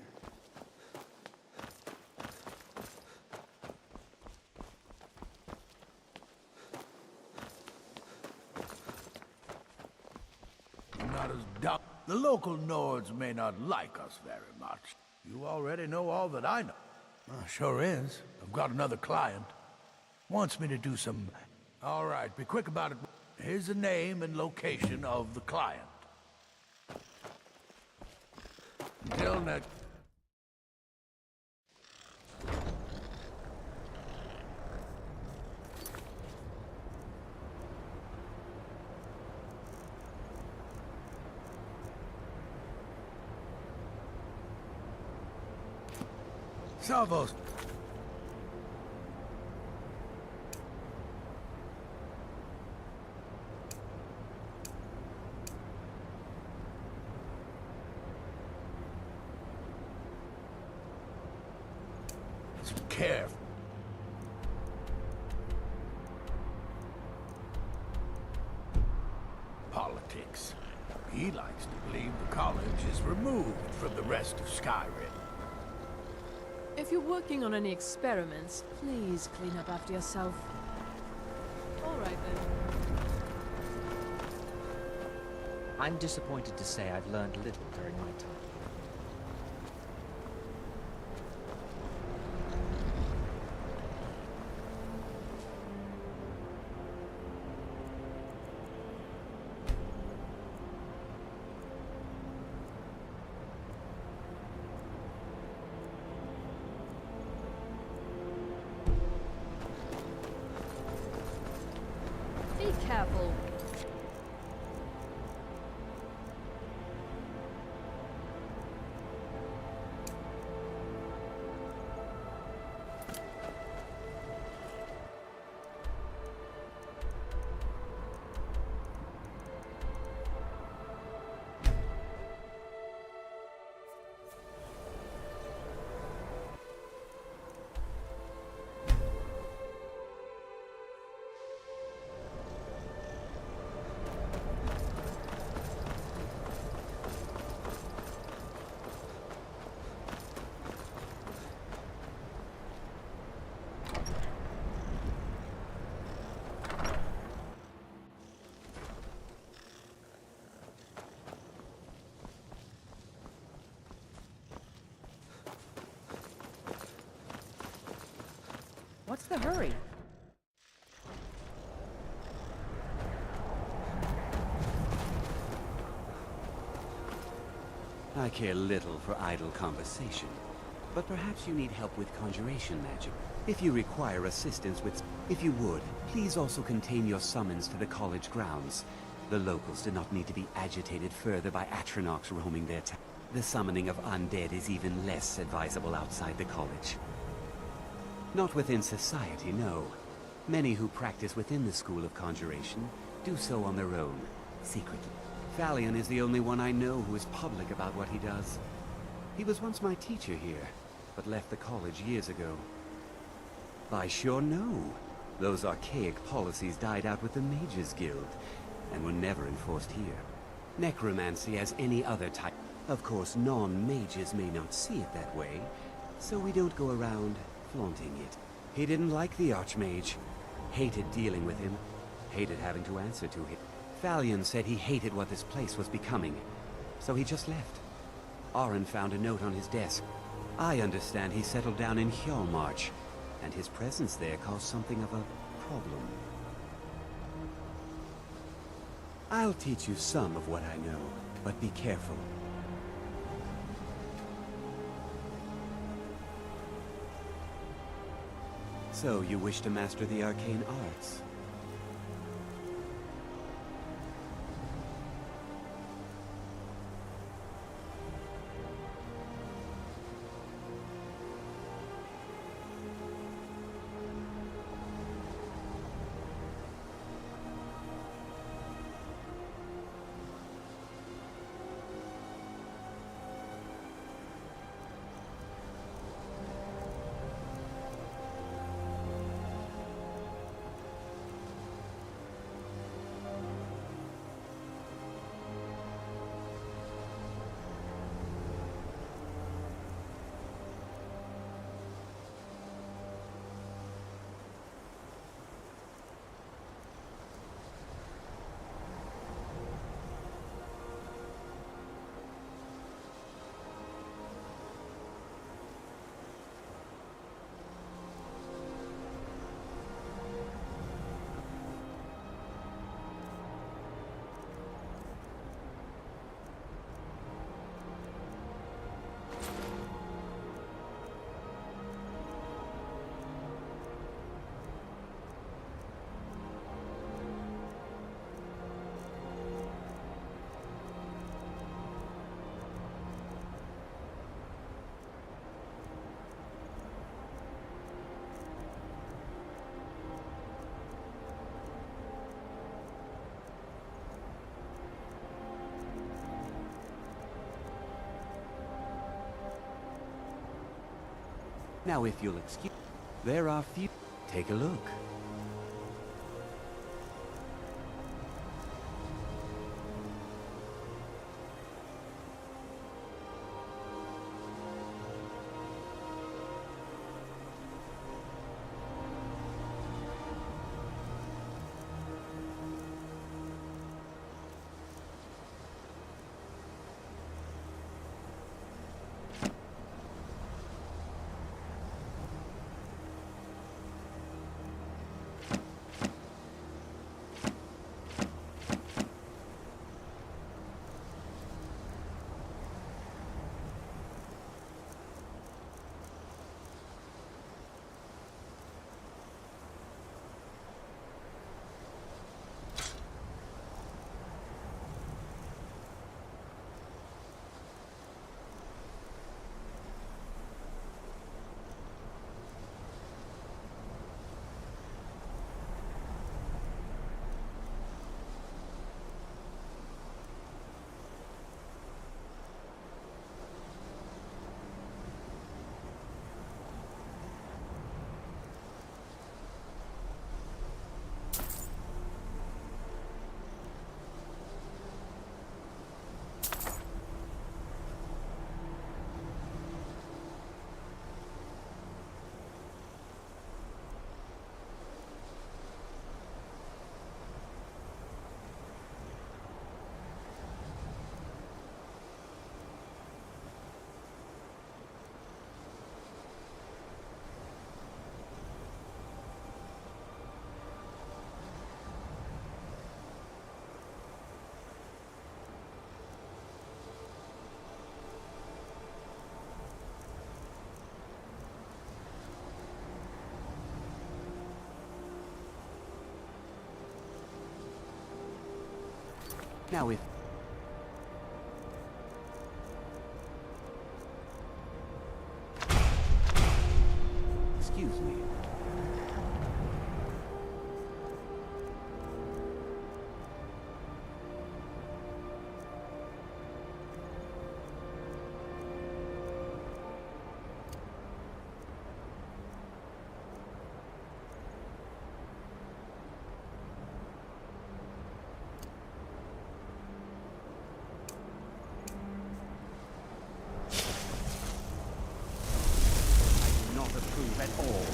Not as dumb. The local Nords may not like us very much. You already know all that I know. Sure is. I've got another client. Wants me to do some... All right, be quick about it. Here's the name and location of the client. Until next... Salvos. Careful. Politics. He likes to believe the college is removed from the rest of Skyrim. If you're working on any experiments, please clean up after yourself. All right, then. I'm disappointed to say I've learned little during my time. careful. What's the hurry? I care little for idle conversation, but perhaps you need help with conjuration magic. If you require assistance with... If you would, please also contain your summons to the college grounds. The locals do not need to be agitated further by Atronox roaming their town. The summoning of undead is even less advisable outside the college. Not within society, no. Many who practice within the School of Conjuration do so on their own, secretly. Thalion is the only one I know who is public about what he does. He was once my teacher here, but left the college years ago. I sure know. Those archaic policies died out with the Mages Guild, and were never enforced here. Necromancy as any other type. Of course, non-mages may not see it that way, so we don't go around flaunting it. He didn't like the Archmage. Hated dealing with him. Hated having to answer to him. Thalion said he hated what this place was becoming, so he just left. Aron found a note on his desk. I understand he settled down in Hjalmarch, and his presence there caused something of a problem. I'll teach you some of what I know, but be careful. So, you wish to master the arcane arts? Now, if you'll excuse... There are few... Take a look. Now if... Excuse me. I do not approve at all.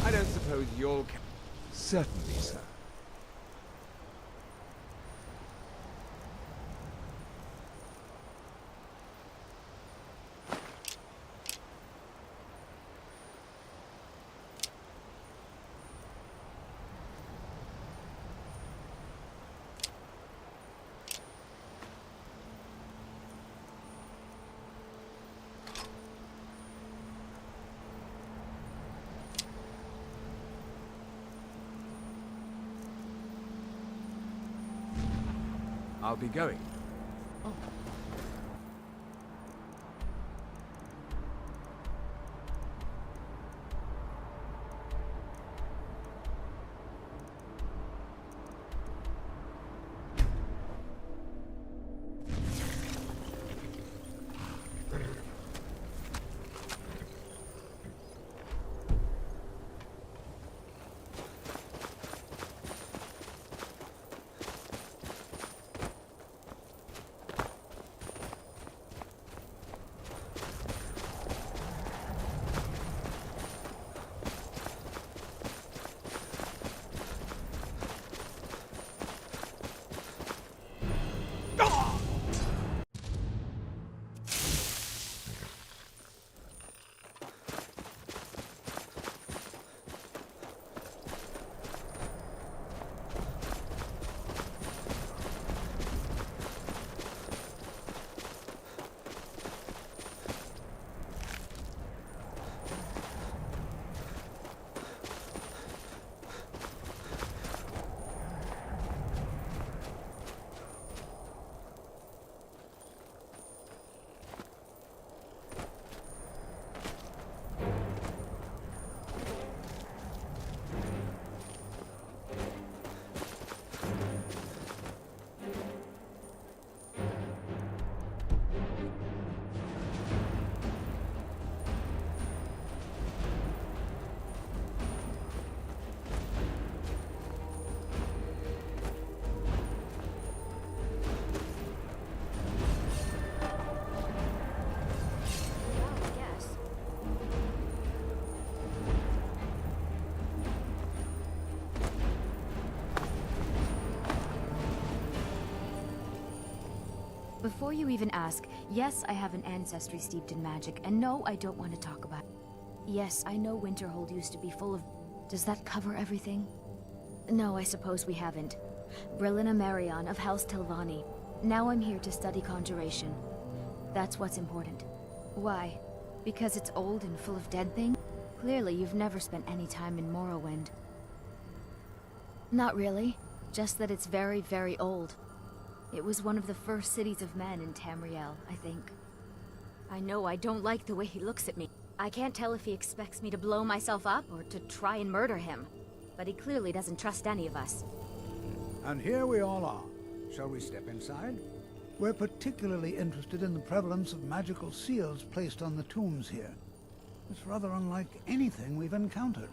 I don't suppose you'll... Certainly, sir. I'll be going. Before you even ask, yes, I have an ancestry steeped in magic, and no, I don't want to talk about it. Yes, I know Winterhold used to be full of... Does that cover everything? No, I suppose we haven't. Brillina Marion of House Telvanni. Now I'm here to study conjuration. That's what's important. Why? Because it's old and full of dead things? Clearly, you've never spent any time in Morrowind. Not really. Just that it's very, very old. It was one of the first cities of men in Tamriel, I think. I know I don't like the way he looks at me. I can't tell if he expects me to blow myself up or to try and murder him. But he clearly doesn't trust any of us. And here we all are. Shall we step inside? We're particularly interested in the prevalence of magical seals placed on the tombs here. It's rather unlike anything we've encountered.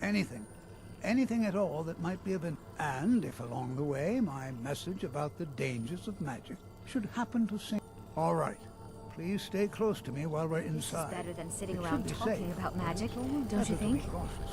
Anything. Anything at all that might be of an... And if along the way my message about the dangers of magic should happen to sink... All right. Please stay close to me while we're inside. This is better than sitting It around should be talking safe, about but magic, it's always don't you better to be think? cautious.